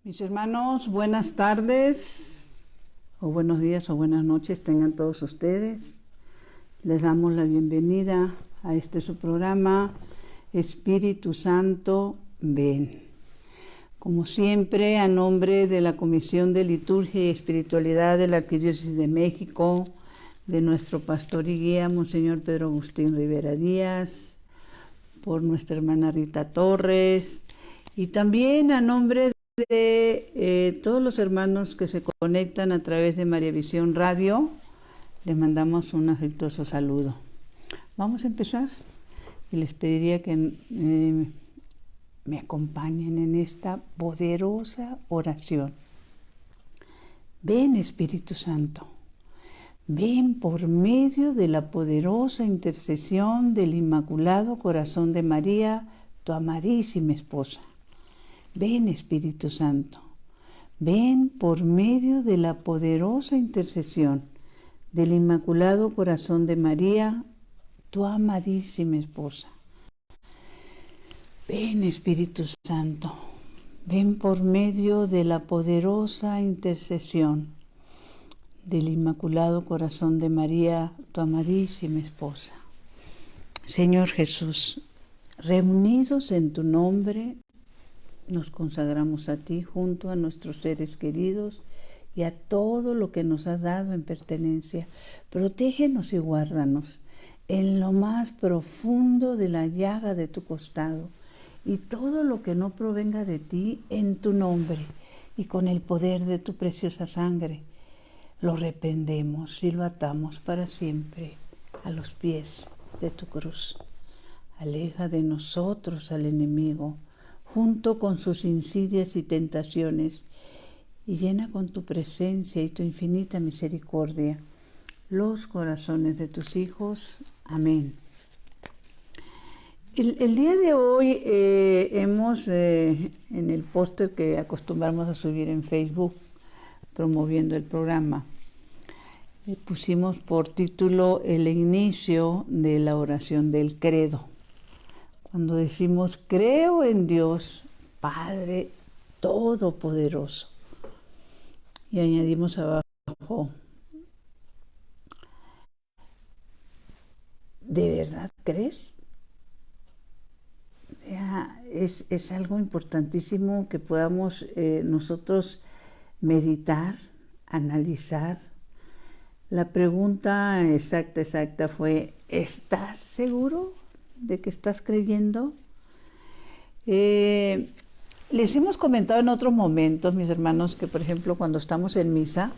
Mis hermanos, buenas tardes, o buenos días, o buenas noches tengan todos ustedes. Les damos la bienvenida a este su programa, Espíritu Santo, ven. Como siempre, a nombre de la Comisión de Liturgia y Espiritualidad de la Arquidiócesis de México, de nuestro pastor y guía, Monseñor Pedro Agustín Rivera Díaz, por nuestra hermana Rita Torres, y también a nombre de todos los hermanos que se conectan a través de María Visión Radio, les mandamos un afectuoso saludo. Vamos a empezar y les pediría que me acompañen en esta poderosa oración. Ven, Espíritu Santo, ven por medio de la poderosa intercesión del Inmaculado Corazón de María, tu amadísima esposa. Ven, Espíritu Santo, ven por medio de la poderosa intercesión del Inmaculado Corazón de María, tu amadísima esposa. Ven, Espíritu Santo, ven por medio de la poderosa intercesión del Inmaculado Corazón de María, tu amadísima esposa. Señor Jesús, reunidos en tu nombre, nos consagramos a ti junto a nuestros seres queridos y a todo lo que nos has dado en pertenencia. Protégenos y guárdanos en lo más profundo de la llaga de tu costado, y todo lo que no provenga de ti, en tu nombre y con el poder de tu preciosa sangre, lo reprendemos y lo atamos para siempre a los pies de tu cruz. Aleja de nosotros al enemigo, junto con sus insidias y tentaciones, y llena con tu presencia y tu infinita misericordia los corazones de tus hijos. Amén. El día de hoy hemos, en el póster que acostumbramos a subir en Facebook, promoviendo el programa, pusimos por título el inicio de la oración del credo. Cuando decimos, creo en Dios, Padre Todopoderoso. Y añadimos abajo, ¿de verdad crees? Es algo importantísimo que podamos nosotros meditar, analizar. La pregunta exacta fue, ¿estás seguro de que estás creyendo? Les hemos comentado en otros momentos, mis hermanos, que por ejemplo cuando estamos en misa,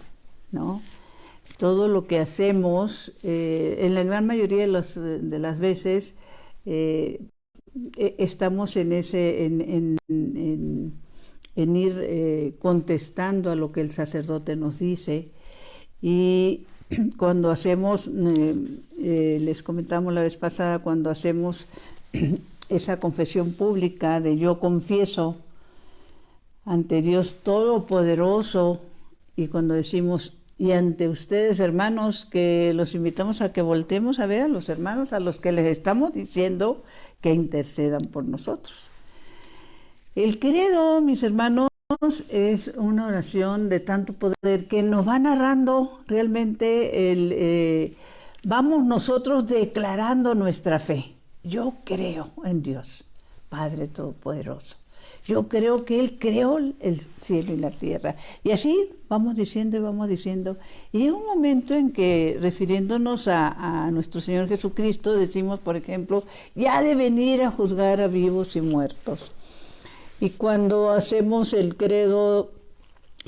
¿no? Todo lo que hacemos, en la gran mayoría de las veces, estamos en ir contestando a lo que el sacerdote nos dice. Y cuando hacemos, les comentamos la vez pasada, cuando hacemos esa confesión pública de yo confieso ante Dios Todopoderoso, y cuando decimos, y ante ustedes, hermanos, que los invitamos a que volteemos a ver a los hermanos a los que les estamos diciendo que intercedan por nosotros. El credo, mis hermanos, es una oración de tanto poder que nos va narrando realmente vamos nosotros declarando nuestra fe. Yo creo en Dios, Padre Todopoderoso. Yo creo que Él creó el cielo y la tierra. Y así vamos diciendo y vamos diciendo. Y llega un momento en que, refiriéndonos a nuestro Señor Jesucristo, decimos, por ejemplo, ya ha de venir a juzgar a vivos y muertos. Y cuando hacemos el credo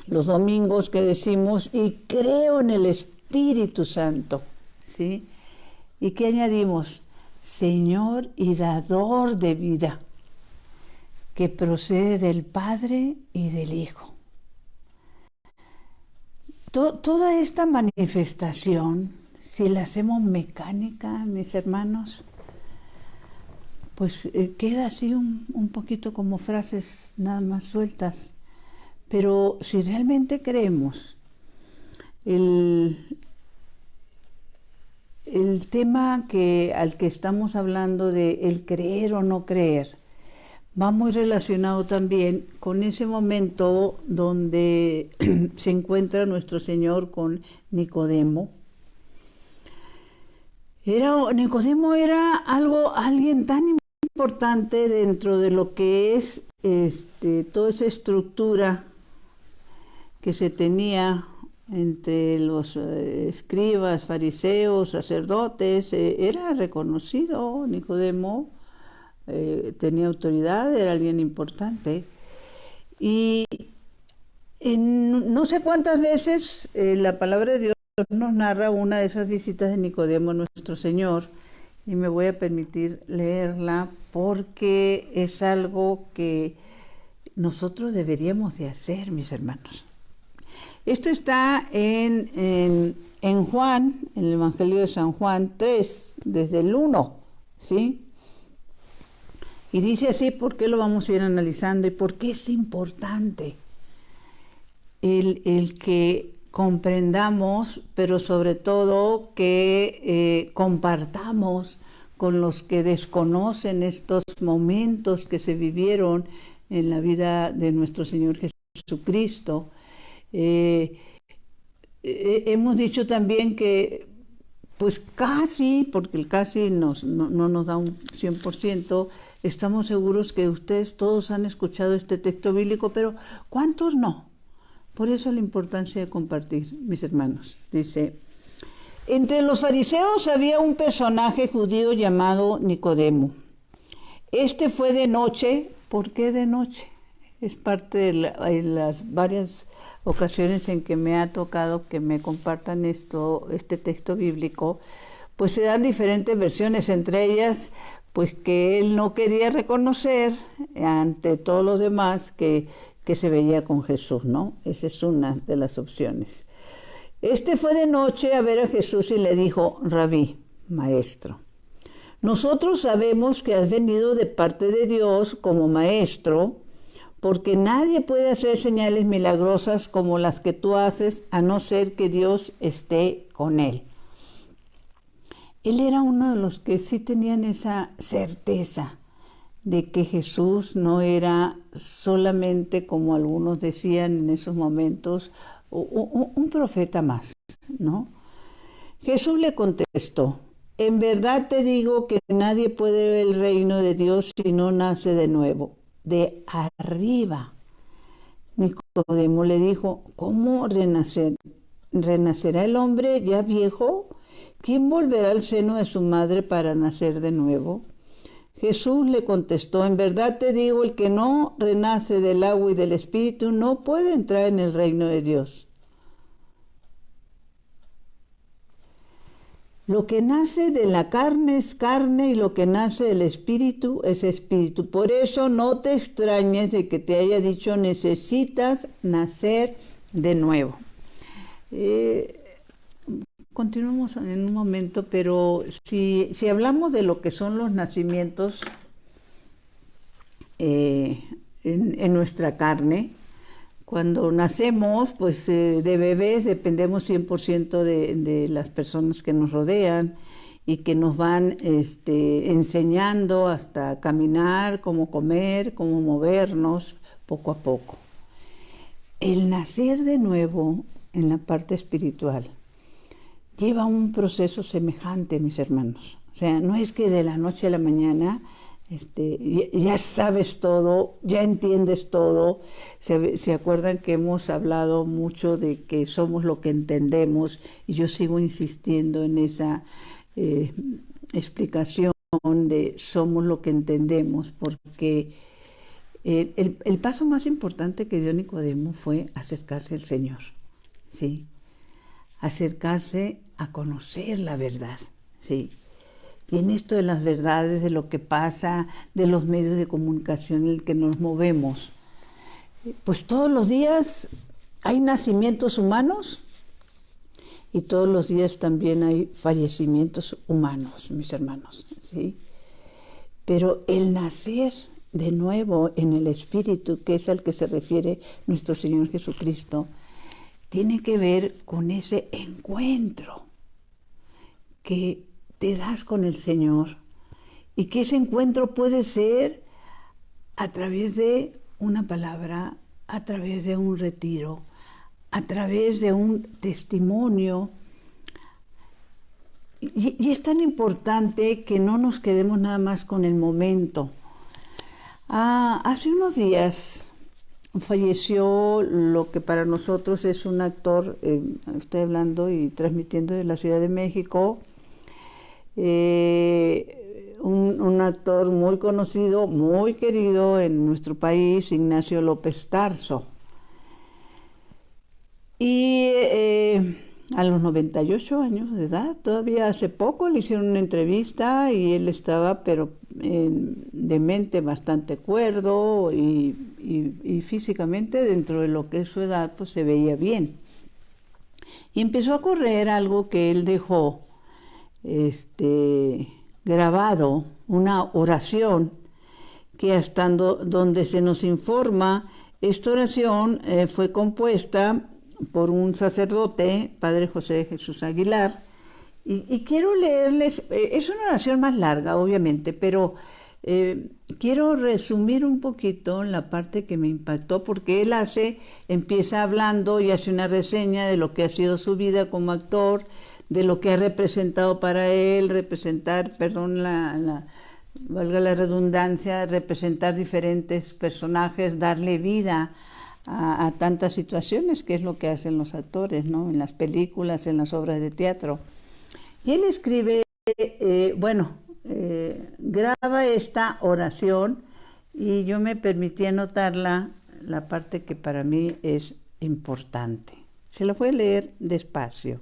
los domingos, que decimos, y creo en el Espíritu Santo, ¿sí? ¿Y qué añadimos? Señor y dador de vida, que procede del Padre y del Hijo. Toda esta manifestación, si la hacemos mecánica, mis hermanos, pues queda así un poquito como frases nada más sueltas. Pero si realmente creemos, el tema al que estamos hablando de el creer o no creer, va muy relacionado también con ese momento donde se encuentra nuestro Señor con Nicodemo. Nicodemo era alguien tan importante dentro de lo que es toda esa estructura que se tenía entre los escribas, fariseos, sacerdotes. Era reconocido Nicodemo, tenía autoridad, era alguien importante. Y no sé cuántas veces la palabra de Dios nos narra una de esas visitas de Nicodemo a nuestro Señor, y me voy a permitir leerla porque es algo que nosotros deberíamos de hacer, mis hermanos. Esto está en Juan, en el Evangelio de San Juan 3, desde el 1, ¿sí? Y dice así, ¿por qué lo vamos a ir analizando y por qué es importante el que comprendamos, pero sobre todo que compartamos con los que desconocen estos momentos que se vivieron en la vida de nuestro Señor Jesucristo? Hemos dicho también que, pues casi, porque el casi no nos da un 100%, estamos seguros que ustedes todos han escuchado este texto bíblico, pero ¿cuántos no? Por eso la importancia de compartir, mis hermanos. Dice, entre los fariseos había un personaje judío llamado Nicodemo. Este fue de noche. ¿Por qué de noche? Es parte de las varias ocasiones en que me ha tocado que me compartan este texto bíblico, pues se dan diferentes versiones, entre ellas, pues que él no quería reconocer ante todos los demás que se veía con Jesús, ¿no? Esa es una de las opciones. Este fue de noche a ver a Jesús y le dijo, Rabí, maestro, nosotros sabemos que has venido de parte de Dios como maestro, porque nadie puede hacer señales milagrosas como las que tú haces, a no ser que Dios esté con él. Él era uno de los que sí tenían esa certeza de que Jesús no era solamente, como algunos decían en esos momentos, un profeta más, ¿no? Jesús le contestó, en verdad te digo que nadie puede ver el reino de Dios si no nace de nuevo, de arriba. Nicodemo le dijo, ¿cómo renacer? ¿Renacerá el hombre ya viejo? ¿Quién volverá al seno de su madre para nacer de nuevo? Jesús le contestó, en verdad te digo, el que no renace del agua y del Espíritu no puede entrar en el reino de Dios. Lo que nace de la carne es carne y lo que nace del Espíritu es Espíritu. Por eso no te extrañes de que te haya dicho necesitas nacer de nuevo. Continuamos en un momento, pero si hablamos de lo que son los nacimientos en nuestra carne, cuando nacemos, pues de bebés dependemos 100% de las personas que nos rodean y que nos van enseñando hasta caminar, cómo comer, cómo movernos, poco a poco. El nacer de nuevo en la parte espiritual lleva un proceso semejante, mis hermanos. O sea, no es que de la noche a la mañana ya sabes todo, ya entiendes todo. Se acuerdan que hemos hablado mucho de que somos lo que entendemos, y yo sigo insistiendo en esa explicación de somos lo que entendemos, porque el paso más importante que dio Nicodemo fue acercarse al Señor, ¿sí? Acercarse a conocer la verdad, ¿sí? Y en esto de las verdades, de lo que pasa, de los medios de comunicación en el que nos movemos, pues todos los días hay nacimientos humanos y todos los días también hay fallecimientos humanos, mis hermanos, ¿sí? Pero el nacer de nuevo en el Espíritu, que es al que se refiere nuestro Señor Jesucristo, tiene que ver con ese encuentro que te das con el Señor, y que ese encuentro puede ser a través de una palabra, a través de un retiro, a través de un testimonio. Y es tan importante que no nos quedemos nada más con el momento. Hace unos días falleció lo que para nosotros es un actor, estoy hablando y transmitiendo de la Ciudad de México, un actor muy conocido, muy querido en nuestro país, Ignacio López Tarso. Y a los 98 años de edad, todavía hace poco le hicieron una entrevista y él estaba, pero de mente bastante cuerdo y físicamente dentro de lo que es su edad, pues se veía bien. Y empezó a correr algo que él dejó grabado, una oración que hasta donde se nos informa, esta oración fue compuesta por un sacerdote, Padre José Jesús Aguilar, y quiero leerles, es una oración más larga, obviamente, pero quiero resumir un poquito la parte que me impactó, porque él empieza hablando y hace una reseña de lo que ha sido su vida como actor, de lo que ha representado para él, valga la redundancia, representar diferentes personajes, darle vida a tantas situaciones, que es lo que hacen los actores, ¿no? En las películas, en las obras de teatro. Y él escribe, graba esta oración y yo me permití anotarla, la parte que para mí es importante. Se la voy a leer despacio.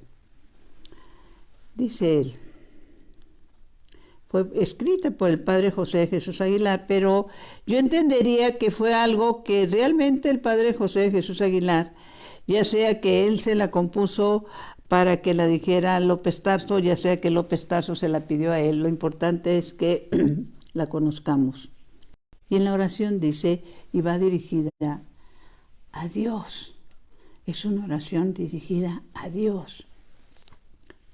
Dice él, fue escrita por el Padre José Jesús Aguilar, pero yo entendería que fue algo que realmente el Padre José Jesús Aguilar, ya sea que él se la compuso para que la dijera López Tarso, ya sea que López Tarso se la pidió a él, lo importante es que la conozcamos. Y en la oración dice, y va dirigida a Dios, es una oración dirigida a Dios.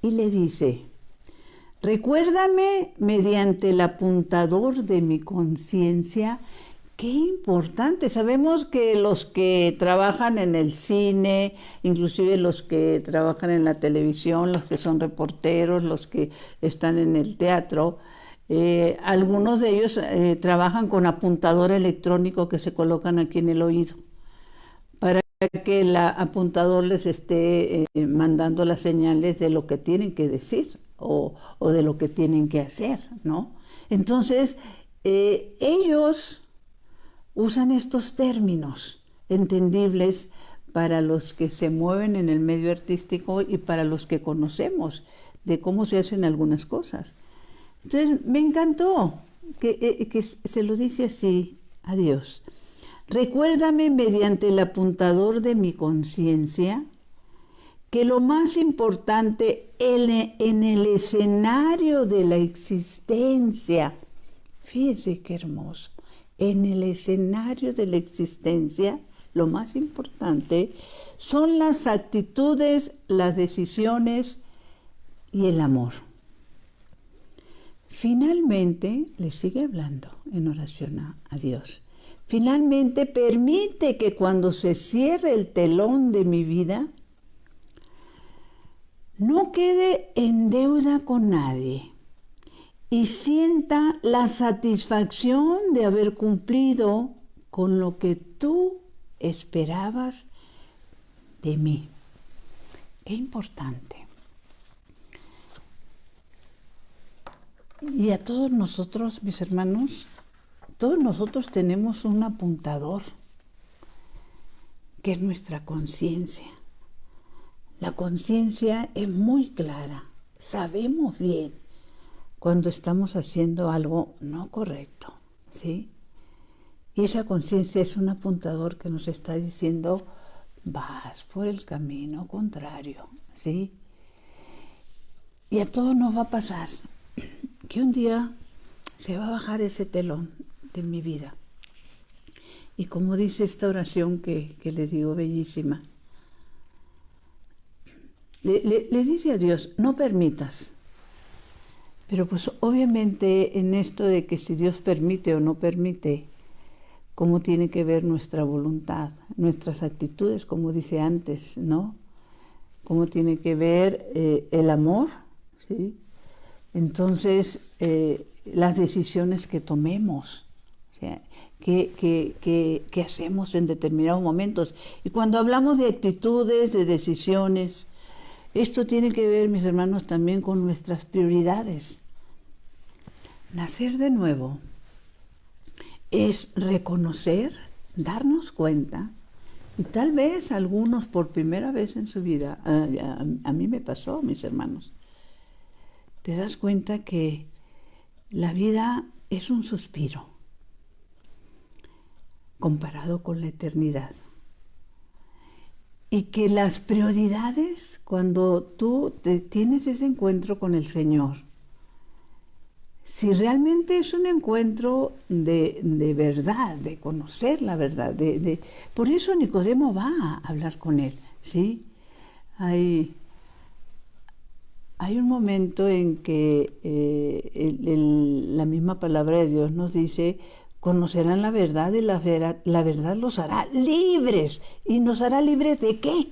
Y le dice, recuérdame mediante el apuntador de mi conciencia. Qué importante. Sabemos que los que trabajan en el cine, inclusive los que trabajan en la televisión, los que son reporteros, los que están en el teatro, algunos de ellos trabajan con apuntador electrónico que se colocan aquí en el oído, para que el apuntador les esté mandando las señales de lo que tienen que decir o de lo que tienen que hacer, ¿no? Entonces, ellos usan estos términos entendibles para los que se mueven en el medio artístico y para los que conocemos de cómo se hacen algunas cosas. Entonces, me encantó que se lo dice así a Dios. Recuérdame mediante el apuntador de mi conciencia que lo más importante en el escenario de la existencia, fíjense qué hermoso, en el escenario de la existencia, lo más importante son las actitudes, las decisiones y el amor. Finalmente, le sigue hablando en oración a Dios. Finalmente, permite que cuando se cierre el telón de mi vida, no quede en deuda con nadie y sienta la satisfacción de haber cumplido con lo que tú esperabas de mí. Qué importante. Y a todos nosotros, mis hermanos, todos nosotros tenemos un apuntador, que es nuestra conciencia. La conciencia es muy clara, sabemos bien cuando estamos haciendo algo no correcto, ¿sí? Y esa conciencia es un apuntador que nos está diciendo, vas por el camino contrario, ¿sí? Y a todos nos va a pasar que un día se va a bajar ese telón de mi vida. Y como dice esta oración que les digo bellísima, le dice a Dios, no permitas. Pero pues obviamente en esto de que si Dios permite o no permite, cómo tiene que ver nuestra voluntad, nuestras actitudes, como dice antes, ¿no? Cómo tiene que ver el amor, ¿sí? Entonces, las decisiones que tomemos, o sea, ¿qué hacemos en determinados momentos? Y cuando hablamos de actitudes, de decisiones, esto tiene que ver, mis hermanos, también con nuestras prioridades. Nacer de nuevo es reconocer, darnos cuenta, y tal vez algunos por primera vez en su vida, a mí me pasó, mis hermanos, te das cuenta que la vida es un suspiro comparado con la eternidad. Y que las prioridades, cuando tú tienes ese encuentro con el Señor, si realmente es un encuentro de verdad, de conocer la verdad, por eso Nicodemo va a hablar con él, ¿sí? Hay un momento en que la misma palabra de Dios nos dice: conocerán la verdad y la verdad los hará libres. ¿Y nos hará libres de qué?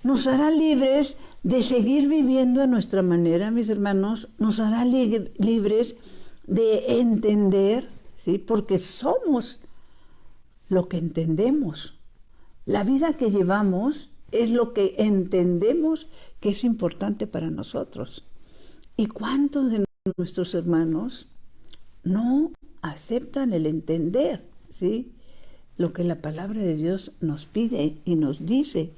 Nos hará libres de seguir viviendo a nuestra manera, mis hermanos. Nos hará libres de entender, ¿sí? Porque somos lo que entendemos. La vida que llevamos es lo que entendemos que es importante para nosotros. ¿Y cuántos de nuestros hermanos no aceptan el entender, ¿sí?, lo que la palabra de Dios nos pide y nos dice?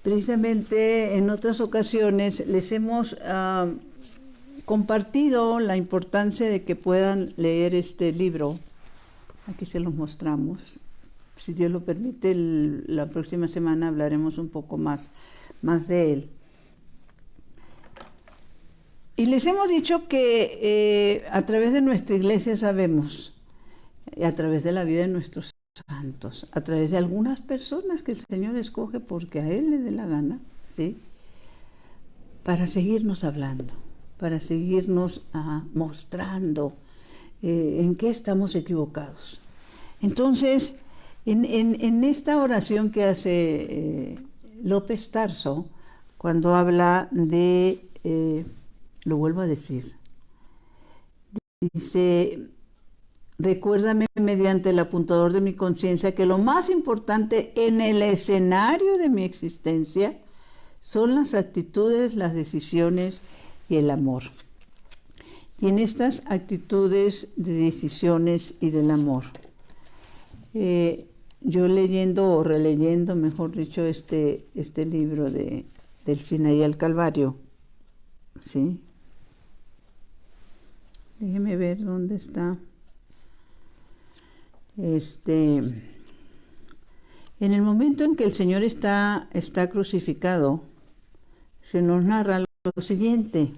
Precisamente en otras ocasiones les hemos compartido la importancia de que puedan leer este libro. Aquí se los mostramos. Si Dios lo permite, la próxima semana hablaremos un poco más de él. Y les hemos dicho que a través de nuestra iglesia sabemos, a través de la vida de nuestros santos, a través de algunas personas que el Señor escoge porque a Él le dé la gana, ¿sí?, para seguirnos hablando, para seguirnos mostrando en qué estamos equivocados. Entonces, en esta oración que hace López Tarso, cuando habla de, lo vuelvo a decir, dice: recuérdame mediante el apuntador de mi conciencia que lo más importante en el escenario de mi existencia son las actitudes, las decisiones y el amor. Y en estas actitudes de decisiones y del amor, yo leyendo o releyendo, mejor dicho, este libro del Sinaí al Calvario, ¿sí? Déjeme ver dónde está. En el momento en que el Señor está crucificado, se nos narra lo siguiente.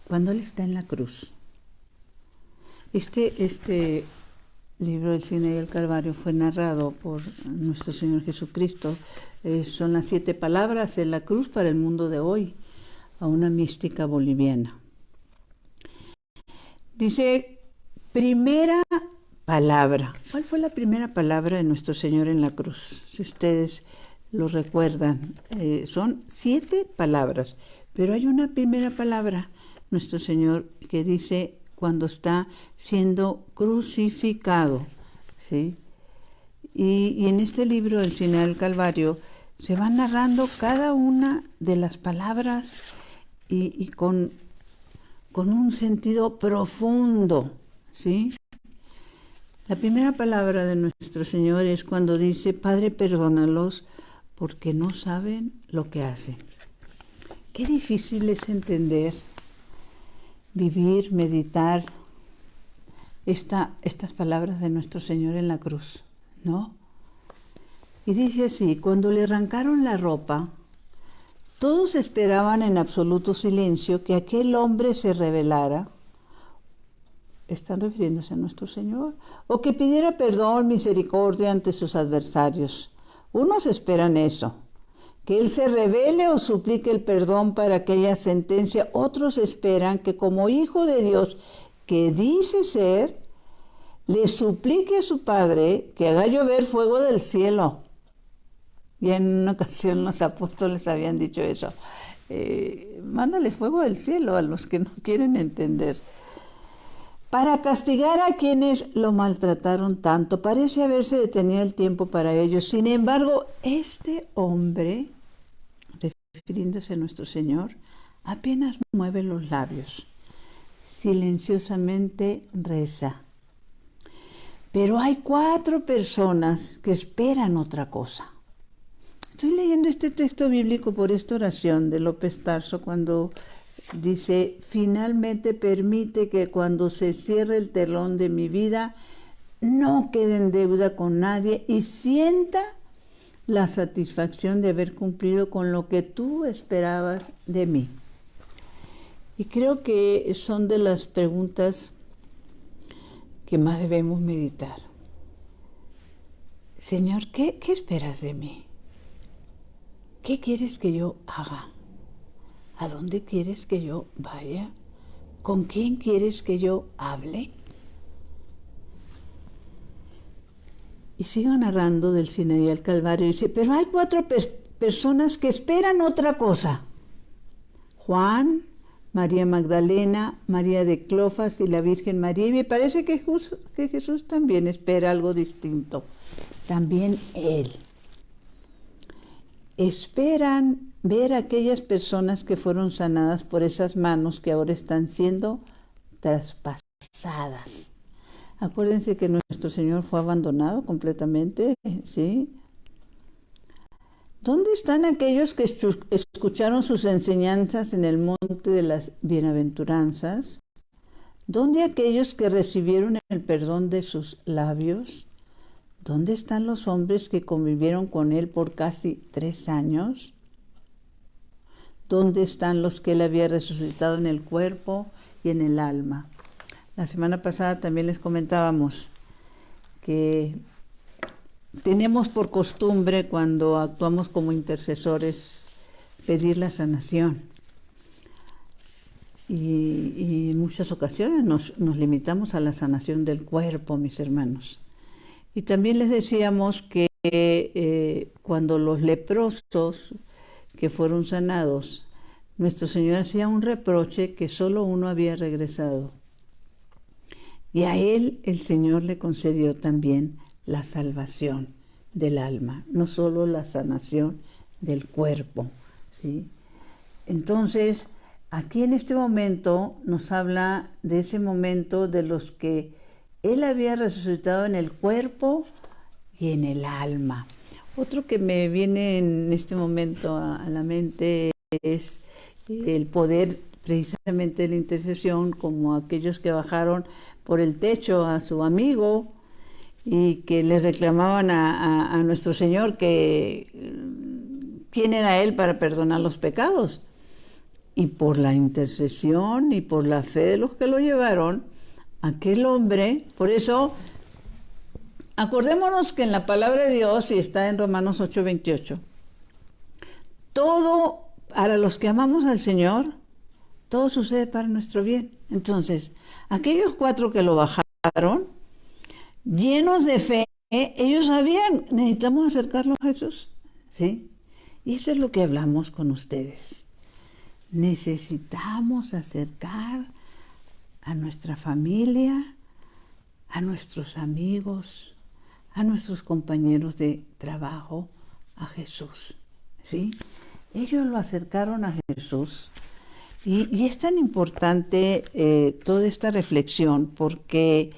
Cuando Él está en la cruz, este libro del Sinaí al Calvario fue narrado por nuestro Señor Jesucristo. Son las 7 palabras en la cruz para el mundo de hoy, a una mística boliviana. Dice: primera palabra. ¿Cuál fue la primera palabra de nuestro Señor en la cruz? Si ustedes lo recuerdan, son 7 palabras, pero hay una primera palabra, nuestro Señor, que dice cuando está siendo crucificado, ¿sí? Y en este libro, El Sinaí al Calvario, se va narrando cada una de las palabras y con un sentido profundo, ¿sí? La primera palabra de nuestro Señor es cuando dice: Padre, perdónalos porque no saben lo que hacen. Qué difícil es entender, vivir, meditar estas palabras de nuestro Señor en la cruz, ¿no? Y dice así: cuando le arrancaron la ropa, todos esperaban en absoluto silencio que aquel hombre se rebelara. Están refiriéndose a nuestro Señor, o que pidiera perdón, misericordia ante sus adversarios. Unos esperan eso, que Él se revele o suplique el perdón para aquella sentencia. Otros esperan que como Hijo de Dios que dice ser, le suplique a su padre que haga llover fuego del cielo. Y en una ocasión los apóstoles habían dicho eso. Mándale fuego del cielo a los que no quieren entender. Para castigar a quienes lo maltrataron tanto. Parece haberse detenido el tiempo para ellos. Sin embargo, este hombre, refiriéndose a nuestro Señor, apenas mueve los labios. Silenciosamente reza. Pero hay 4 personas que esperan otra cosa. Estoy leyendo este texto bíblico por esta oración de López Tarso cuando dice, finalmente permite que cuando se cierre el telón de mi vida no quede en deuda con nadie y sienta la satisfacción de haber cumplido con lo que tú esperabas de mí. Y creo que son de las preguntas que más debemos meditar. Señor, ¿qué esperas de mí? ¿Qué quieres que yo haga? ¿A dónde quieres que yo vaya? ¿Con quién quieres que yo hable? Y sigo narrando del Sinaí al Calvario. Dice, pero hay 4 personas que esperan otra cosa. Juan, María Magdalena, María de Clofas y la Virgen María. Y me parece que Jesús también espera algo distinto. También Él. Esperan ver a aquellas personas que fueron sanadas por esas manos que ahora están siendo traspasadas. Acuérdense que nuestro Señor fue abandonado completamente, ¿sí? ¿Dónde están aquellos que escucharon sus enseñanzas en el monte de las bienaventuranzas? ¿Dónde aquellos que recibieron el perdón de sus labios? ¿Dónde están los hombres que convivieron con él por casi 3 años? ¿Dónde están los que él había resucitado en el cuerpo y en el alma? La semana pasada también les comentábamos que tenemos por costumbre cuando actuamos como intercesores pedir la sanación. Y en muchas ocasiones nos limitamos a la sanación del cuerpo, mis hermanos. Y también les decíamos que cuando los leprosos que fueron sanados, nuestro Señor hacía un reproche que solo uno había regresado. Y a él el Señor le concedió también la salvación del alma, no solo la sanación del cuerpo, ¿sí? Entonces, aquí en este momento nos habla de ese momento de los que él había resucitado en el cuerpo y en el alma. Otro que me viene en este momento a la mente es el poder precisamente de la intercesión, como aquellos que bajaron por el techo a su amigo y que le reclamaban a nuestro Señor que quién era Él para perdonar los pecados. Y por la intercesión y por la fe de los que lo llevaron, aquel hombre, por eso, acordémonos que en la palabra de Dios, y está en Romanos 8:28, todo, para los que amamos al Señor, todo sucede para nuestro bien. Entonces, aquellos 4 que lo bajaron, llenos de fe, ellos sabían, necesitamos acercarnos a Jesús, ¿sí? Y eso es lo que hablamos con ustedes. Necesitamos acercar a nuestra familia, a nuestros amigos, a nuestros compañeros de trabajo, a Jesús, ¿sí? Ellos lo acercaron a Jesús. Y es tan importante toda esta reflexión porque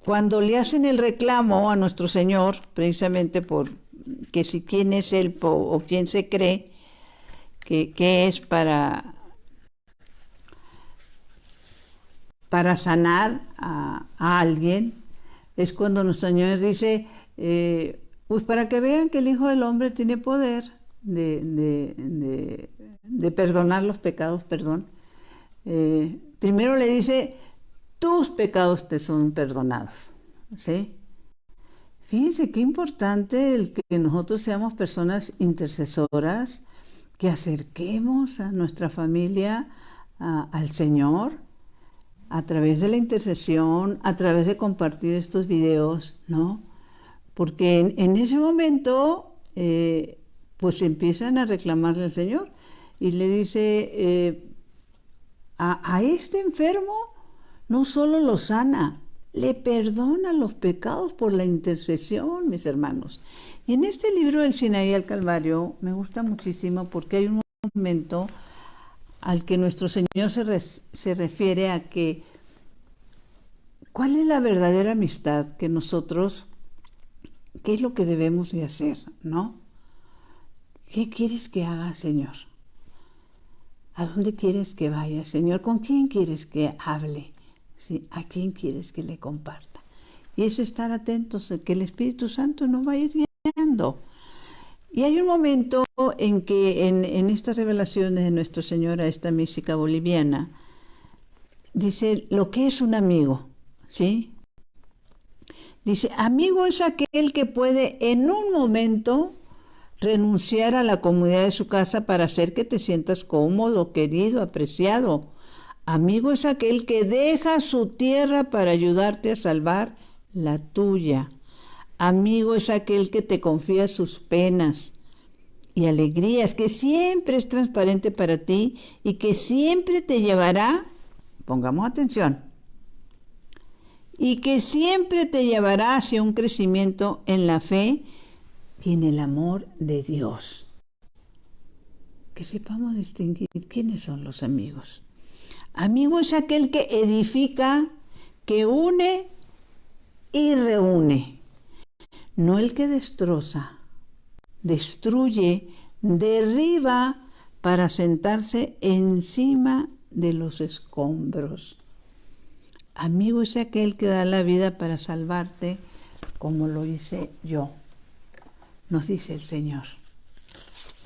cuando le hacen el reclamo a nuestro Señor, precisamente por que si quién es Él o quién se cree que es para sanar a alguien, es cuando nuestro Señor dice, pues para que vean que el Hijo del Hombre tiene poder de perdonar los pecados, primero le dice, tus pecados te son perdonados, ¿sí? Fíjense qué importante el que nosotros seamos personas intercesoras, que acerquemos a nuestra familia al Señor, a través de la intercesión, a través de compartir estos videos, ¿no? Porque en ese momento, pues empiezan a reclamarle al Señor y le dice, a este enfermo no solo lo sana, le perdona los pecados por la intercesión, mis hermanos. Y en este libro del Sinaí al Calvario me gusta muchísimo porque hay un momento al que nuestro Señor se refiere a que ¿cuál es la verdadera amistad que nosotros, qué es lo que debemos de hacer, ¿no? ¿Qué quieres que haga, Señor? ¿A dónde quieres que vaya, Señor? ¿Con quién quieres que hable? ¿Sí? ¿A quién quieres que le comparta? Y es estar atentos a que el Espíritu Santo nos va a ir guiando. Y hay un momento en que en estas revelaciones de nuestro Señor a esta mística boliviana, dice lo que es un amigo, ¿sí? Dice, amigo es aquel que puede en un momento renunciar a la comodidad de su casa para hacer que te sientas cómodo, querido, apreciado. Amigo es aquel que deja su tierra para ayudarte a salvar la tuya. Amigo es aquel que te confía sus penas y alegrías, que siempre es transparente para ti y que siempre te llevará, pongamos atención, y que siempre te llevará hacia un crecimiento en la fe y en el amor de Dios. Que sepamos distinguir quiénes son los amigos. Amigo es aquel que edifica, que une y reúne. No el que destroza, destruye, derriba para sentarse encima de los escombros. Amigo es aquel que da la vida para salvarte, como lo hice yo. Nos dice el Señor.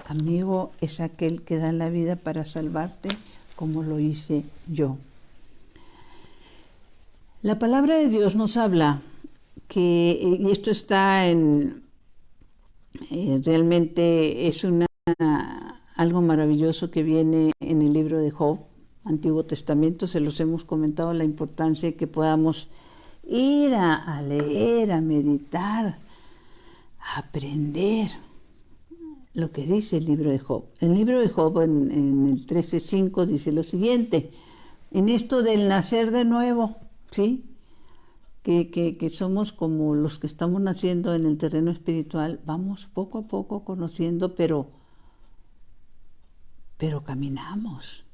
Amigo es aquel que da la vida para salvarte, como lo hice yo. La palabra de Dios nos habla que, y esto está realmente es algo maravilloso que viene en el libro de Job, Antiguo Testamento, se los hemos comentado, la importancia de que podamos ir a leer, a meditar, a aprender lo que dice el libro de Job. El libro de Job en el 13:5 dice lo siguiente, en esto del nacer de nuevo, ¿sí? Que somos como los que estamos naciendo en el terreno espiritual, vamos poco a poco conociendo, pero caminamos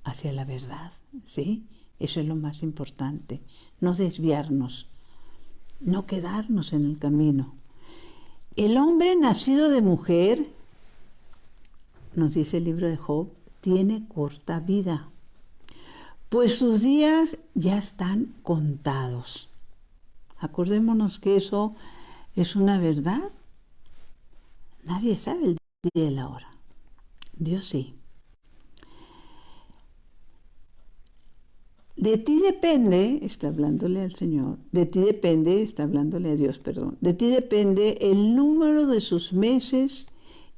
hacia la verdad, ¿sí? Eso es lo más importante, no desviarnos, no quedarnos en el camino. El hombre nacido de mujer, nos dice el libro de Job, tiene corta vida, pues sus días ya están contados. Acordémonos que eso es una verdad. Nadie sabe el día y la hora. Dios sí. De ti depende, está hablándole al Señor, de ti depende, está hablándole a Dios, perdón, de ti depende el número de sus meses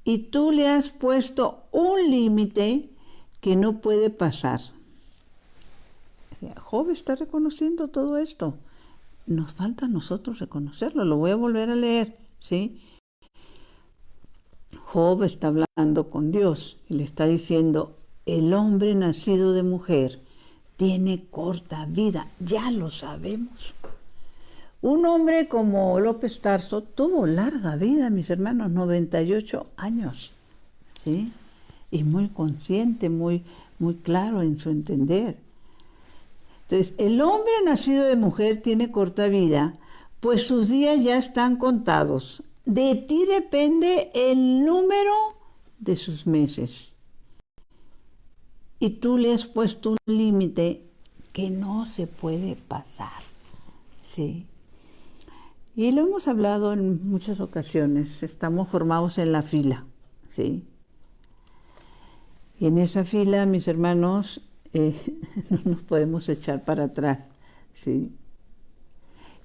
y tú le has puesto un límite que no puede pasar. O sea, Job está reconociendo todo esto. Nos falta a nosotros reconocerlo. Lo voy a volver a leer, ¿sí? Job está hablando con Dios y le está diciendo, el hombre nacido de mujer tiene corta vida, ya lo sabemos. Un hombre como López Tarso tuvo larga vida, mis hermanos, 98 años, ¿sí? Y muy consciente, muy claro en su entender. Entonces, el hombre nacido de mujer tiene corta vida, pues sus días ya están contados. De ti depende el número de sus meses. Y tú le has puesto un límite que no se puede pasar, ¿sí? Y lo hemos hablado en muchas ocasiones, estamos formados en la fila, ¿sí? Y en esa fila, mis hermanos, no nos podemos echar para atrás, ¿sí?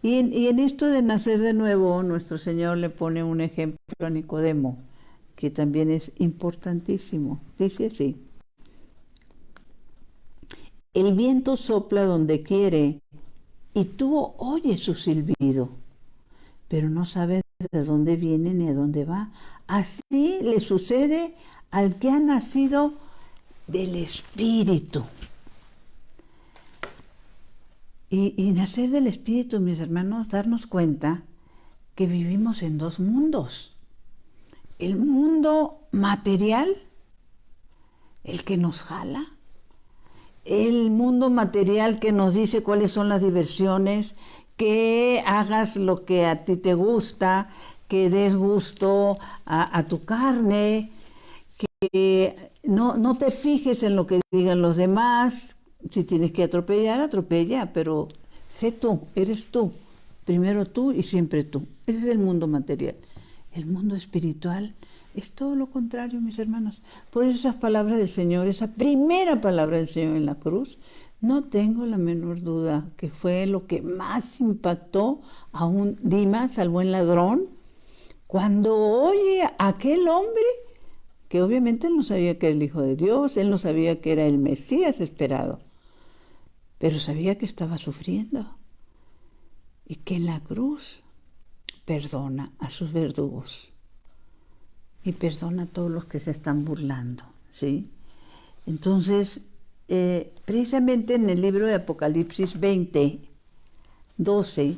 Y en esto de nacer de nuevo, nuestro Señor le pone un ejemplo a Nicodemo, que también es importantísimo. Dice así, El viento sopla donde quiere y tú oyes su silbido, pero no sabes de dónde viene ni a dónde va. Así le sucede al que ha nacido del Espíritu. Y nacer del Espíritu, mis hermanos, darnos cuenta que vivimos en dos mundos. El mundo material, el que nos jala, el mundo material que nos dice cuáles son las diversiones, que hagas lo que a ti te gusta, que des gusto a tu carne, que no te fijes en lo que digan los demás. Si tienes que atropellar, atropella, pero sé tú, eres tú. Primero tú y siempre tú. Ese es el mundo material. El mundo espiritual es todo lo contrario, mis hermanos. Por eso esas palabras del Señor, esa primera palabra del Señor en la cruz, no tengo la menor duda que fue lo que más impactó a un Dimas, al buen ladrón, cuando oye a aquel hombre, que obviamente él no sabía que era el Hijo de Dios, él no sabía que era el Mesías esperado, pero sabía que estaba sufriendo y que en la cruz perdona a sus verdugos y perdona a todos los que se están burlando, ¿sí? Entonces, precisamente en el libro de Apocalipsis 20:12,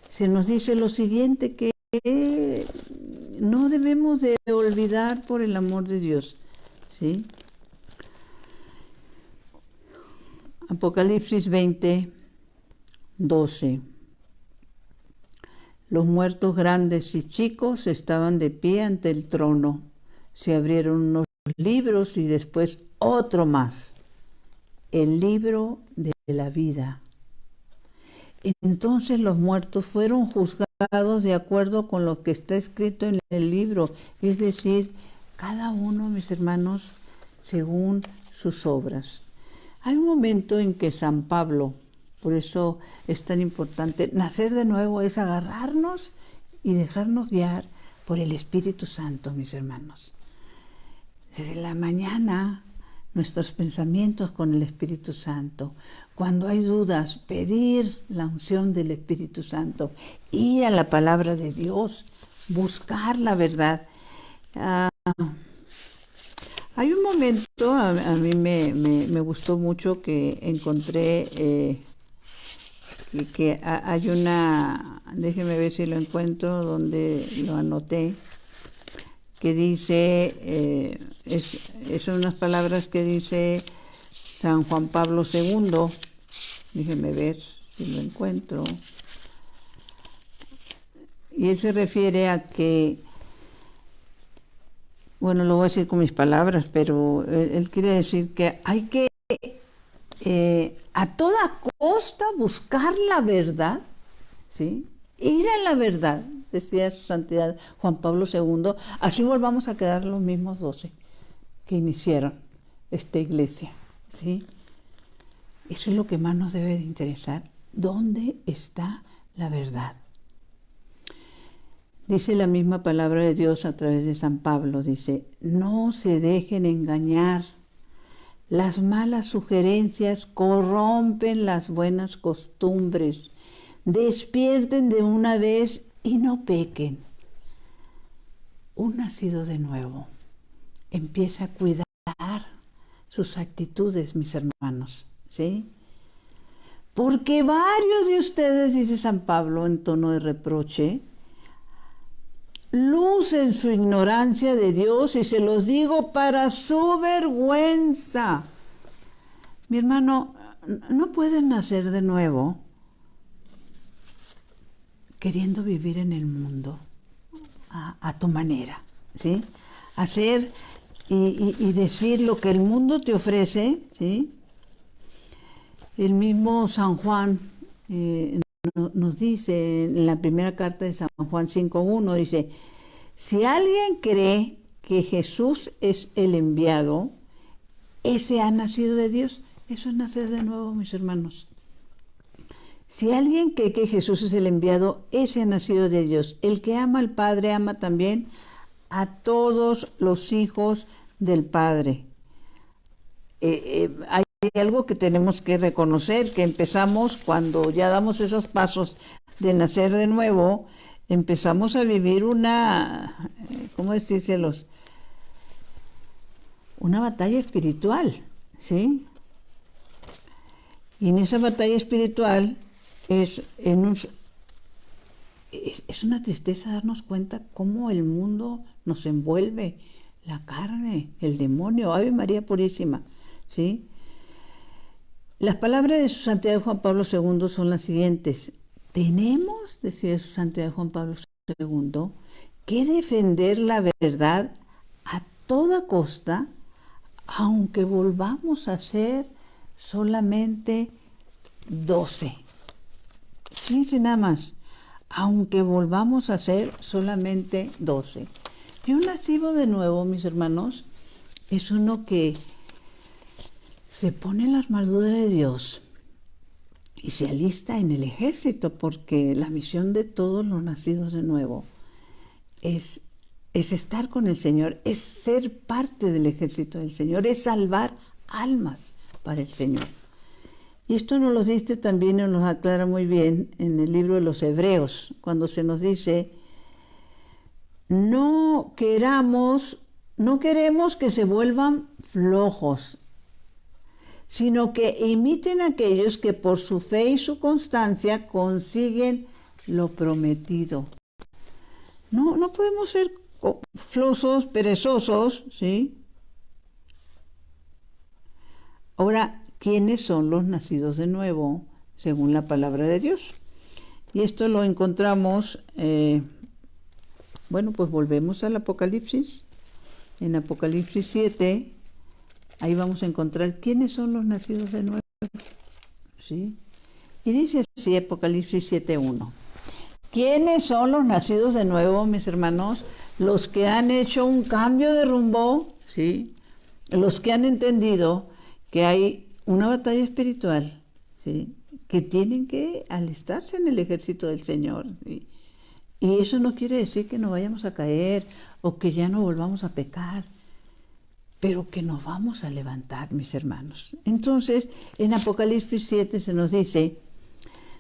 se nos dice lo siguiente, que no debemos de olvidar por el amor de Dios, ¿sí? Apocalipsis 20:12. Los muertos grandes y chicos estaban de pie ante el trono. Se abrieron unos libros y después otro más, el libro de la vida. Entonces los muertos fueron juzgados de acuerdo con lo que está escrito en el libro, es decir, cada uno, mis hermanos, según sus obras. Hay un momento en que San Pablo, por eso es tan importante, nacer de nuevo es agarrarnos y dejarnos guiar por el Espíritu Santo, mis hermanos. Desde la mañana, nuestros pensamientos con el Espíritu Santo. Cuando hay dudas, pedir la unción del Espíritu Santo, ir a la palabra de Dios, buscar la verdad. Hay un momento, a mí me gustó mucho, que encontré que hay una, déjeme ver si lo encuentro, donde lo anoté, que dice, son unas palabras que dice San Juan Pablo II, déjeme ver si lo encuentro, y él se refiere a que, bueno, lo voy a decir con mis palabras, pero él quiere decir que hay que a toda costa buscar la verdad, ¿sí? Ir a la verdad, decía su santidad Juan Pablo II, así volvamos a quedar los mismos 12 que iniciaron esta iglesia, ¿sí? Eso es lo que más nos debe de interesar. ¿Dónde está la verdad? Dice la misma palabra de Dios a través de San Pablo, dice, no se dejen engañar. Las malas sugerencias corrompen las buenas costumbres. Despierten de una vez y no pequen. Un nacido de nuevo empieza a cuidar sus actitudes, mis hermanos, ¿sí? Porque varios de ustedes, dice San Pablo en tono de reproche, lucen su ignorancia de Dios, y se los digo para su vergüenza. Mi hermano, no puedes nacer de nuevo queriendo vivir en el mundo a tu manera, ¿sí? Hacer y decir lo que el mundo te ofrece, ¿sí? El mismo San Juan nos dice en la primera carta de San Juan 5:1, dice, si alguien cree que Jesús es el enviado, ese ha nacido de Dios. Eso es nacer de nuevo, mis hermanos. Si alguien cree que Jesús es el enviado, ese ha nacido de Dios. El que ama al Padre ama también a todos los hijos del Padre. Hay algo que tenemos que reconocer, que empezamos cuando ya damos esos pasos de nacer de nuevo, empezamos a vivir una, ¿cómo decírselos? Una batalla espiritual, ¿sí? Y en esa batalla espiritual es una tristeza darnos cuenta cómo el mundo nos envuelve, la carne, el demonio, Ave María Purísima, ¿sí? Las palabras de su santidad Juan Pablo II son las siguientes. Tenemos, decía su santidad Juan Pablo II, que defender la verdad a toda costa, aunque volvamos a ser solamente 12. Fíjense nada más, aunque volvamos a ser solamente 12. Y un nacido de nuevo, mis hermanos, es uno que se pone la armadura de Dios y se alista en el ejército, porque la misión de todos los nacidos de nuevo es estar con el Señor, es ser parte del ejército del Señor, es salvar almas para el Señor. Y esto nos lo dice también, nos lo aclara muy bien en el libro de los Hebreos, cuando se nos dice, no queremos que se vuelvan flojos, sino que imiten a aquellos que por su fe y su constancia consiguen lo prometido. No podemos ser flosos, perezosos, ¿sí? Ahora, ¿quiénes son los nacidos de nuevo según la palabra de Dios? Y esto lo encontramos, pues volvemos al Apocalipsis. En Apocalipsis 7, ahí vamos a encontrar quiénes son los nacidos de nuevo, ¿sí? Y dice así, Apocalipsis 7:1. ¿Quiénes son los nacidos de nuevo, mis hermanos? Los que han hecho un cambio de rumbo, ¿sí? Los que han entendido que hay una batalla espiritual, ¿sí? Que tienen que alistarse en el ejército del Señor, ¿sí? Y eso no quiere decir que no vayamos a caer o que ya no volvamos a pecar, pero que nos vamos a levantar, mis hermanos. Entonces, en Apocalipsis 7 se nos dice,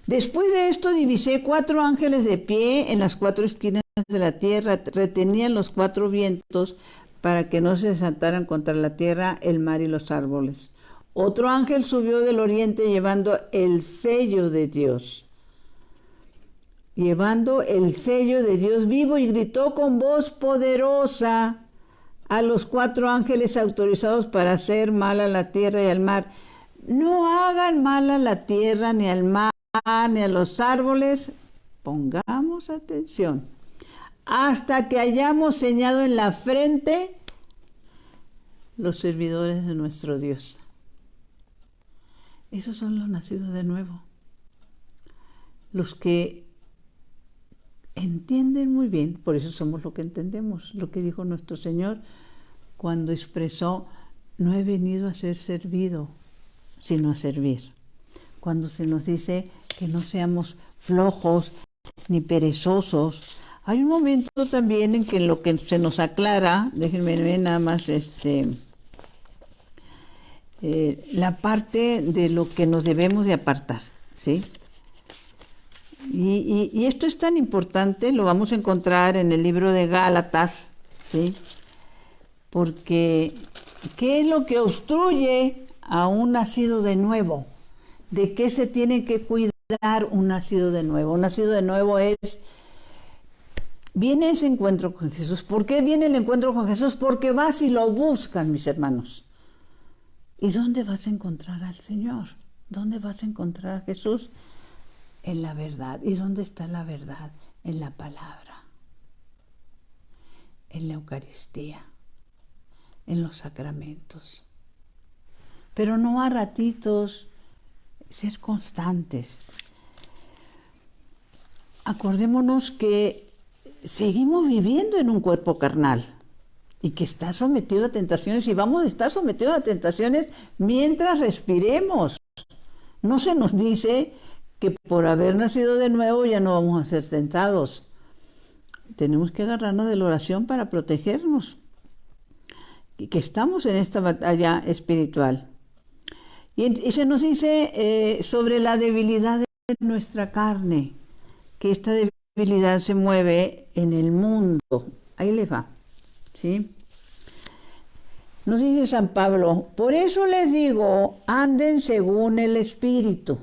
después de esto divisé 4 ángeles de pie en las 4 esquinas de la tierra, retenían los 4 vientos para que no se desataran contra la tierra, el mar y los árboles. Otro ángel subió del oriente llevando el sello de Dios. Llevando el sello de Dios vivo y gritó con voz poderosa a los 4 ángeles autorizados para hacer mal a la tierra y al mar. No hagan mal a la tierra, ni al mar, ni a los árboles. Pongamos atención. Hasta que hayamos señado en la frente los servidores de nuestro Dios. Esos son los nacidos de nuevo. Los que entienden muy bien, por eso somos lo que entendemos, lo que dijo nuestro Señor cuando expresó, no he venido a ser servido, sino a servir. Cuando se nos dice que no seamos flojos ni perezosos. Hay un momento también en que lo que se nos aclara, déjenme ver nada más la parte de lo que nos debemos de apartar, ¿sí? Y esto es tan importante, lo vamos a encontrar en el libro de Gálatas, ¿sí? Porque, ¿qué es lo que obstruye a un nacido de nuevo? ¿De qué se tiene que cuidar un nacido de nuevo? Un nacido de nuevo viene ese encuentro con Jesús. ¿Por qué viene el encuentro con Jesús? Porque vas y lo buscan, mis hermanos. ¿Y dónde vas a encontrar al Señor? ¿Dónde vas a encontrar a Jesús? En la verdad. ¿Y dónde está la verdad? En la palabra, en la Eucaristía, en los sacramentos. Pero no a ratitos, ser constantes. Acordémonos que seguimos viviendo en un cuerpo carnal y que está sometido a tentaciones, y vamos a estar sometidos a tentaciones mientras respiremos. No se nos dice que por haber nacido de nuevo ya no vamos a ser tentados. Tenemos que agarrarnos de la oración para protegernos y que estamos en esta batalla espiritual. Y se nos dice sobre la debilidad de nuestra carne, que esta debilidad se mueve en el mundo. Ahí le va, ¿sí? Nos dice San Pablo, por eso les digo, anden según el Espíritu.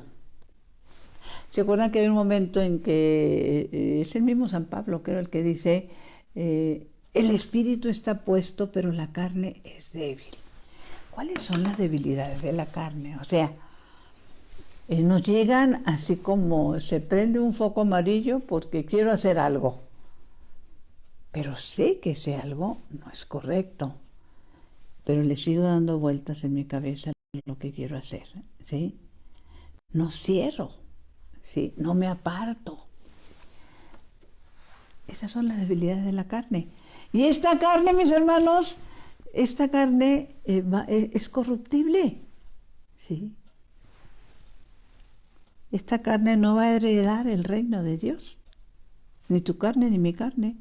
¿Se acuerdan que hay un momento en que es el mismo San Pablo, creo, el que dice, el Espíritu está puesto, pero la carne es débil? ¿Cuáles son las debilidades de la carne? O sea, nos llegan así como se prende un foco amarillo porque quiero hacer algo, pero sé que ese algo no es correcto, pero le sigo dando vueltas en mi cabeza lo que quiero hacer, ¿sí? No cierro, ¿sí? No me aparto. Esas son las debilidades de la carne. Y esta carne, mis hermanos, esta carne es corruptible, ¿sí? Esta carne no va a heredar el reino de Dios, ni tu carne ni mi carne.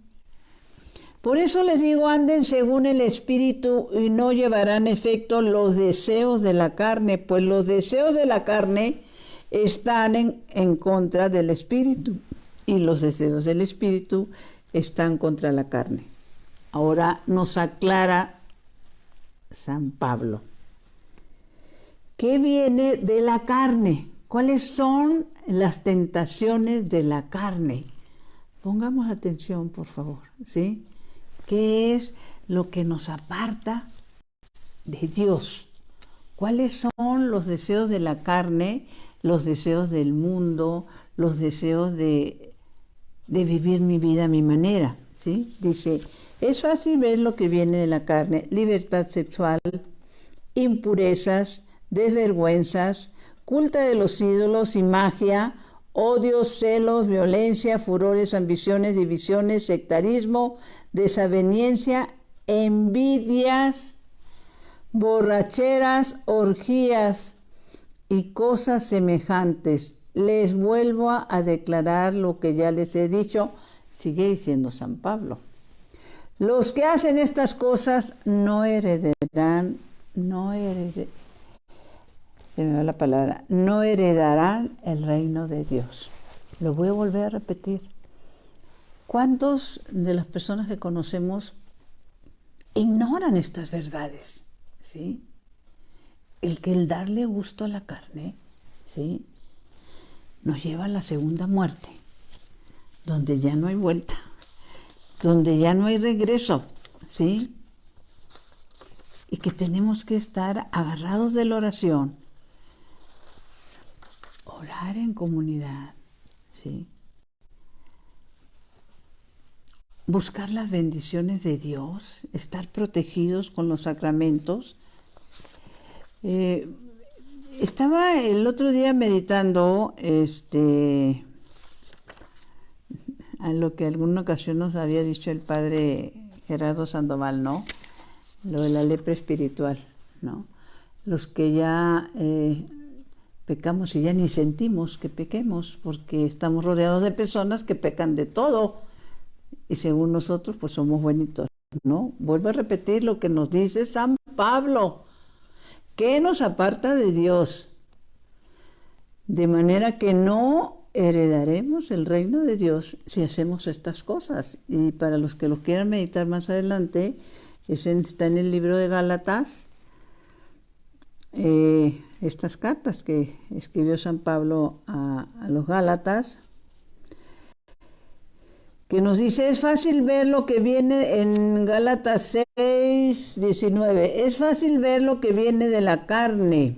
Por eso les digo, anden según el Espíritu y no llevarán efecto los deseos de la carne, pues los deseos de la carne están en contra del Espíritu y los deseos del Espíritu están contra la carne. Ahora nos aclara San Pablo. ¿Qué viene de la carne? ¿Cuáles son las tentaciones de la carne? Pongamos atención, por favor, ¿sí? ¿Qué es lo que nos aparta de Dios? ¿Cuáles son los deseos de la carne, los deseos del mundo, los deseos de vivir mi vida a mi manera? ¿Sí? Dice, es fácil ver lo que viene de la carne: libertad sexual, impurezas, desvergüenzas, culto de los ídolos y magia, odios, celos, violencia, furores, ambiciones, divisiones, sectarismo, desaveniencia, envidias, borracheras, orgías y cosas semejantes. Les vuelvo a declarar lo que ya les he dicho, sigue diciendo San Pablo. Los que hacen estas cosas no heredarán el reino de Dios. Lo voy a volver a repetir. ¿Cuántos de las personas que conocemos ignoran estas verdades? ¿Sí? El darle gusto a la carne, ¿sí?, nos lleva a la segunda muerte, donde ya no hay vuelta, donde ya no hay regreso, ¿sí? Y que tenemos que estar agarrados de la oración, orar en comunidad, ¿sí? Buscar las bendiciones de Dios, estar protegidos con los sacramentos. Estaba el otro día meditando a lo que alguna ocasión nos había dicho el padre Gerardo Sandoval, ¿no? Lo de la lepra espiritual, ¿no? Los que ya pecamos y ya ni sentimos que pequemos, porque estamos rodeados de personas que pecan de todo y según nosotros pues somos buenitos, ¿no? Vuelvo a repetir lo que nos dice San Pablo. ¿Qué nos aparta de Dios? De manera que no heredaremos el reino de Dios si hacemos estas cosas. Y para los que lo quieran meditar más adelante, está en el libro de Gálatas, estas cartas que escribió San Pablo a los Gálatas, que nos dice, es fácil ver lo que viene en Gálatas 6:19, es fácil ver lo que viene de la carne.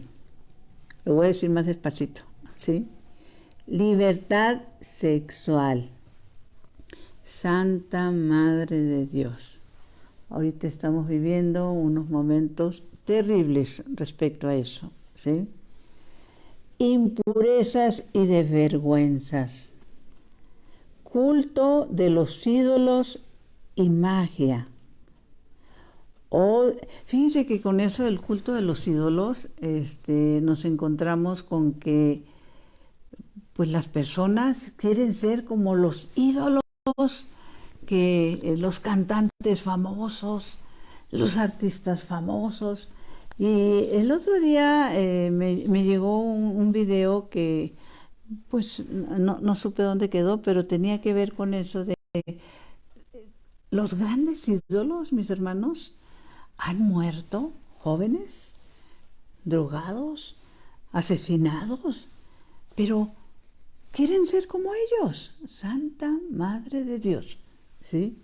Lo voy a decir más despacito, ¿sí? Libertad sexual. Santa Madre de Dios. Ahorita estamos viviendo unos momentos terribles respecto a eso, ¿sí? Impurezas y desvergüenzas. Culto de los ídolos y magia. Fíjense que con eso del culto de los ídolos nos encontramos con que pues las personas quieren ser como los ídolos, que los cantantes famosos, los artistas famosos, Y el otro día me llegó un video que pues no supe dónde quedó, pero tenía que ver con eso de los grandes ídolos, mis hermanos, han muerto jóvenes, drogados, asesinados, pero quieren ser como ellos. Santa Madre de Dios, ¿sí?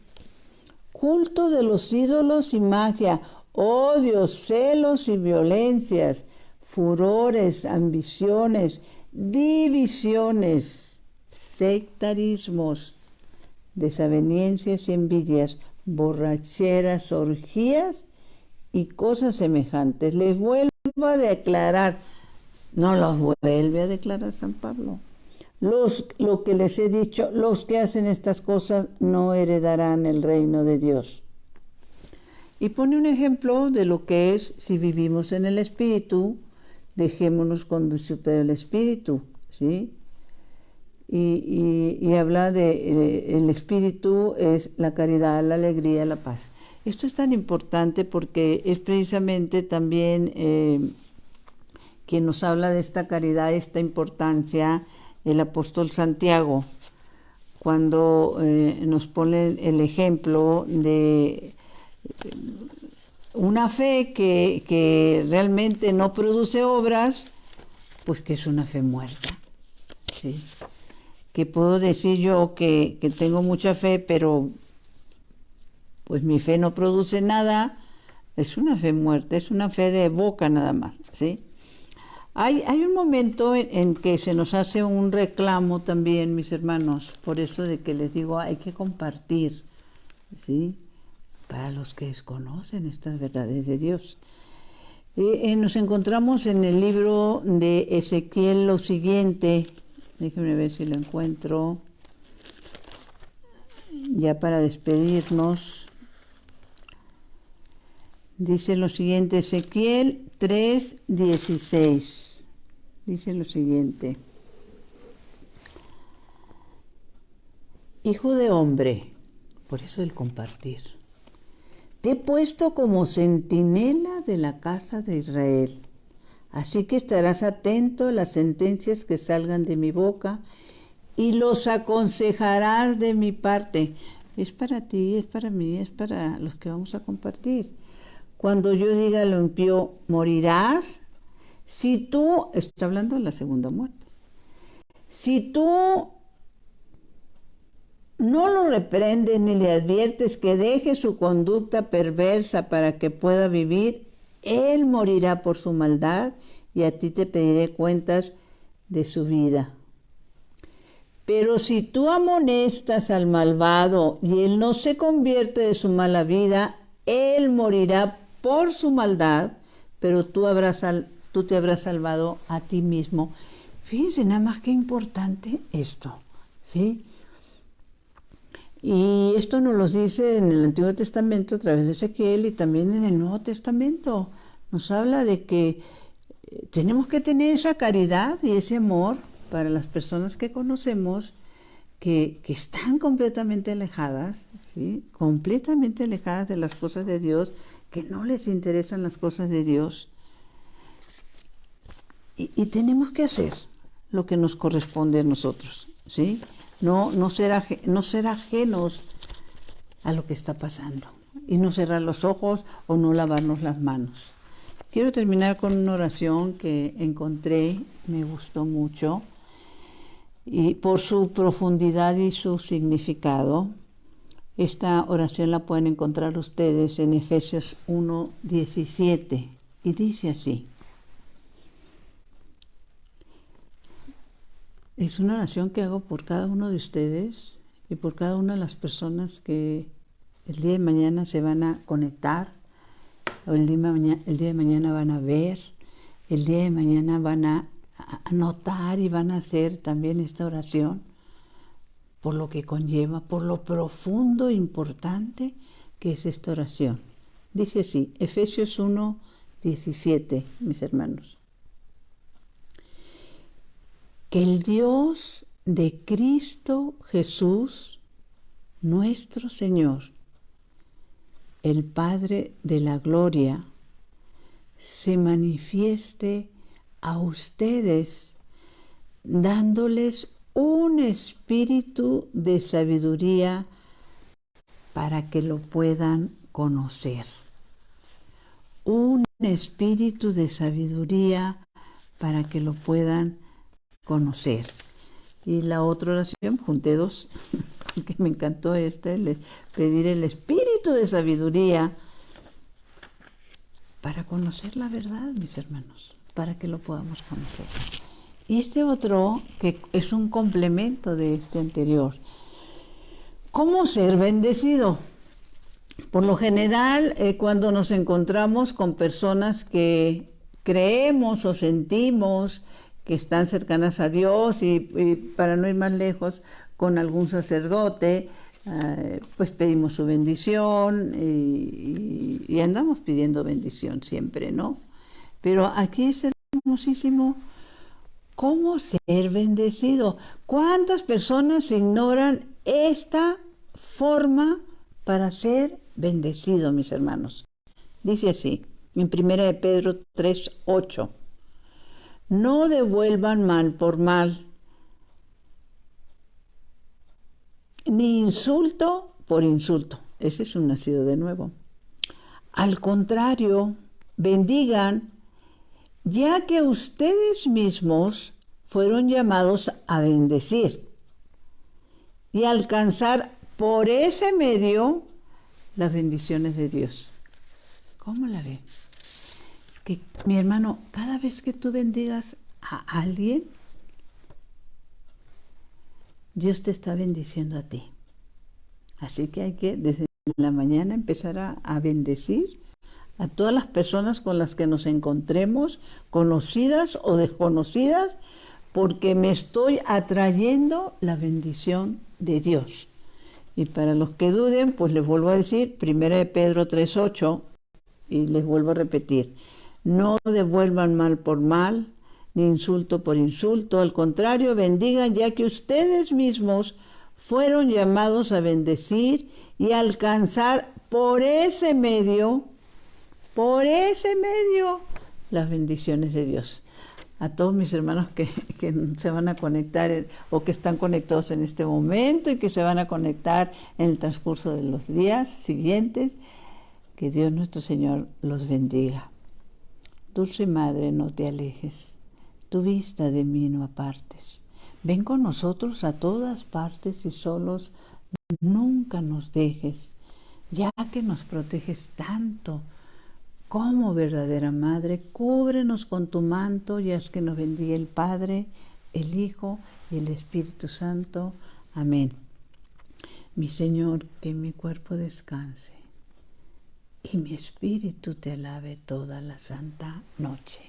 Culto de los ídolos y magia, odios, celos y violencias, furores, ambiciones, divisiones, sectarismos, desavenencias y envidias, borracheras, orgías y cosas semejantes. Les vuelvo a declarar, no los vuelve a declarar San Pablo. Lo que les he dicho, los que hacen estas cosas no heredarán el reino de Dios. Y pone un ejemplo de lo que es si vivimos en el Espíritu, dejémonos conducir por el Espíritu, ¿sí? Y habla de el Espíritu es la caridad, la alegría, la paz. Esto es tan importante porque es precisamente también quien nos habla de esta caridad, esta importancia, el apóstol Santiago, cuando nos pone el ejemplo de una fe que realmente no produce obras, pues que es una fe muerta, ¿sí? Que puedo decir yo que tengo mucha fe, pero pues mi fe no produce nada, es una fe muerta, es una fe de boca nada más, ¿sí? Hay un momento en que se nos hace un reclamo también, mis hermanos, por eso de que les digo, hay que compartir, ¿sí? Para los que desconocen estas verdades de Dios. Nos encontramos en el libro de Ezequiel lo siguiente, déjenme ver si lo encuentro, ya para despedirnos. Dice lo siguiente, Ezequiel 3:16. Dice lo siguiente. Hijo de hombre, por eso el compartir, te he puesto como centinela de la casa de Israel. Así que estarás atento a las sentencias que salgan de mi boca y los aconsejarás de mi parte. Es para ti, es para mí, es para los que vamos a compartir. Cuando yo diga lo impío, morirás. Si tú, está hablando de la segunda muerte, si tú no lo reprendes ni le adviertes que deje su conducta perversa para que pueda vivir, él morirá por su maldad y a ti te pediré cuentas de su vida. Pero si tú amonestas al malvado y él no se convierte de su mala vida, él morirá por su maldad, pero tú te habrás salvado a ti mismo. Fíjense nada más qué importante esto, ¿sí? Y esto nos lo dice en el Antiguo Testamento a través de Ezequiel y también en el Nuevo Testamento. Nos habla de que tenemos que tener esa caridad y ese amor para las personas que conocemos que están completamente alejadas, ¿sí? Completamente alejadas de las cosas de Dios, que no les interesan las cosas de Dios. Y tenemos que hacer lo que nos corresponde a nosotros, ¿sí? No ser ajenos a lo que está pasando y no cerrar los ojos o no lavarnos las manos. Quiero terminar con una oración que encontré, me gustó mucho, y por su profundidad y su significado. Esta oración la pueden encontrar ustedes en Efesios 1:17 y dice así. Es una oración que hago por cada uno de ustedes y por cada una de las personas que el día de mañana se van a conectar, o el día de mañana van a ver, el día de mañana van a notar y van a hacer también esta oración por lo que conlleva, por lo profundo e importante que es esta oración. Dice así, Efesios 1:17, mis hermanos. Que el Dios de Cristo Jesús, nuestro Señor, el Padre de la gloria, se manifieste a ustedes, dándoles un espíritu de sabiduría para que lo puedan conocer. Un espíritu de sabiduría para que lo puedan conocer. Y la otra oración, junté dos, porque me encantó pedir el espíritu de sabiduría para conocer la verdad, mis hermanos, para que lo podamos conocer. Y este otro, que es un complemento de este anterior, ¿cómo ser bendecido? Por lo general, cuando nos encontramos con personas que creemos o sentimos que están cercanas a Dios y para no ir más lejos, con algún sacerdote, pues pedimos su bendición y andamos pidiendo bendición siempre, ¿no? Pero aquí es hermosísimo cómo ser bendecido. ¿Cuántas personas ignoran esta forma para ser bendecido, mis hermanos? Dice así, en 1 Pedro 3:8. No devuelvan mal por mal, ni insulto por insulto. Ese es un nacido de nuevo. Al contrario, bendigan, ya que ustedes mismos fueron llamados a bendecir y alcanzar por ese medio las bendiciones de Dios. ¿Cómo la ven? Que, mi hermano, cada vez que tú bendigas a alguien, Dios te está bendiciendo a ti. Así que hay que desde la mañana empezar a bendecir a todas las personas con las que nos encontremos, conocidas o desconocidas, porque me estoy atrayendo la bendición de Dios. Y para los que duden, pues les vuelvo a decir, 1 Pedro 3:8, y les vuelvo a repetir, no devuelvan mal por mal, ni insulto por insulto, al contrario, bendigan, ya que ustedes mismos fueron llamados a bendecir y alcanzar por ese medio, las bendiciones de Dios. A todos mis hermanos que se van a conectar o que están conectados en este momento y que se van a conectar en el transcurso de los días siguientes, que Dios nuestro Señor los bendiga. Dulce Madre, no te alejes, tu vista de mí no apartes. Ven con nosotros a todas partes y solos nunca nos dejes, ya que nos proteges tanto. Como verdadera Madre, cúbrenos con tu manto y haz que nos bendiga el Padre, el Hijo y el Espíritu Santo. Amén. Mi Señor, que mi cuerpo descanse y mi espíritu te alabe toda la santa noche.